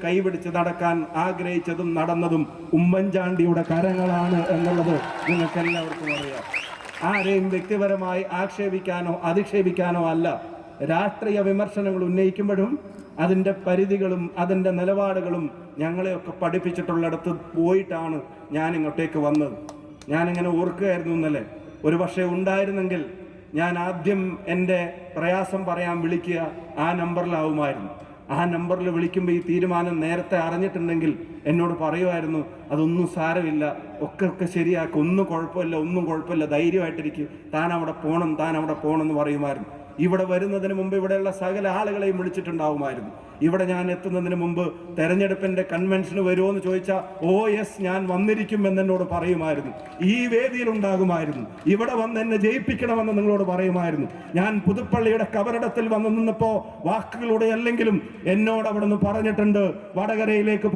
കൈപിടിച്ച് നടക്കാൻ ആഗ്രഹിച്ചതും നടന്നതും ഉമ്മൻചാണ്ടിയുടെ കരങ്ങളാണ് എന്നുള്ളത് നിങ്ങൾക്ക് എല്ലാവർക്കും അറിയാം. ആരെയും വ്യക്തിപരമായി ആക്ഷേപിക്കാനോ അധിക്ഷേപിക്കാനോ അല്ല. രാഷ്ട്രീയ വിമർശനങ്ങൾ ഉന്നയിക്കുമ്പോഴും അതിൻ്റെ പരിധികളും അതിൻ്റെ നിലപാടുകളും ഞങ്ങളെയൊക്കെ പഠിപ്പിച്ചിട്ടുള്ളിടത്ത് പോയിട്ടാണ് ഞാൻ ഇങ്ങോട്ടേക്ക് വന്നത്. ഞാനിങ്ങനെ ഓർക്കുകയായിരുന്നു ഇന്നലെ, ഒരു പക്ഷേ ഉണ്ടായിരുന്നെങ്കിൽ ഞാൻ ആദ്യം എൻ്റെ പ്രയാസം പറയാൻ വിളിക്കുക ആ നമ്പറിലാവുമായിരുന്നു. ആ നമ്പറിൽ വിളിക്കുമ്പോൾ ഈ തീരുമാനം നേരത്തെ അറിഞ്ഞിട്ടുണ്ടെങ്കിൽ എന്നോട് പറയുമായിരുന്നു, അതൊന്നും സാരമില്ല, ഒക്കെ ശരിയാക്കും, ഒന്നും കുഴപ്പമില്ല, ധൈര്യമായിട്ടിരിക്കും, താൻ അവിടെ പോകണം എന്ന് പറയുമായിരുന്നു. ഇവിടെ വരുന്നതിന് മുമ്പ് ഇവിടെയുള്ള സകല ആളുകളെയും വിളിച്ചിട്ടുണ്ടാവുമായിരുന്നു. ഇവിടെ ഞാൻ എത്തുന്നതിന് മുമ്പ് തെരഞ്ഞെടുപ്പിൻ്റെ കൺവെൻഷന് വരുമോ എന്ന് ചോദിച്ചാൽ യെസ് ഞാൻ വന്നിരിക്കും എന്നോട് പറയുമായിരുന്നു. ഈ വേദിയിൽ ഉണ്ടാകുമായിരുന്നു. ഇവിടെ വന്ന് എന്നെ ജയിപ്പിക്കണമെന്ന് നിങ്ങളോട് പറയുമായിരുന്നു. ഞാൻ പുതുപ്പള്ളിയുടെ കബറിടത്തിൽ വന്നു നിന്നപ്പോൾ വാക്കുകളുടെ അല്ലെങ്കിലും എന്നോട് അവിടെ നിന്ന് പറഞ്ഞിട്ടുണ്ട്, വടകരയിലേക്ക്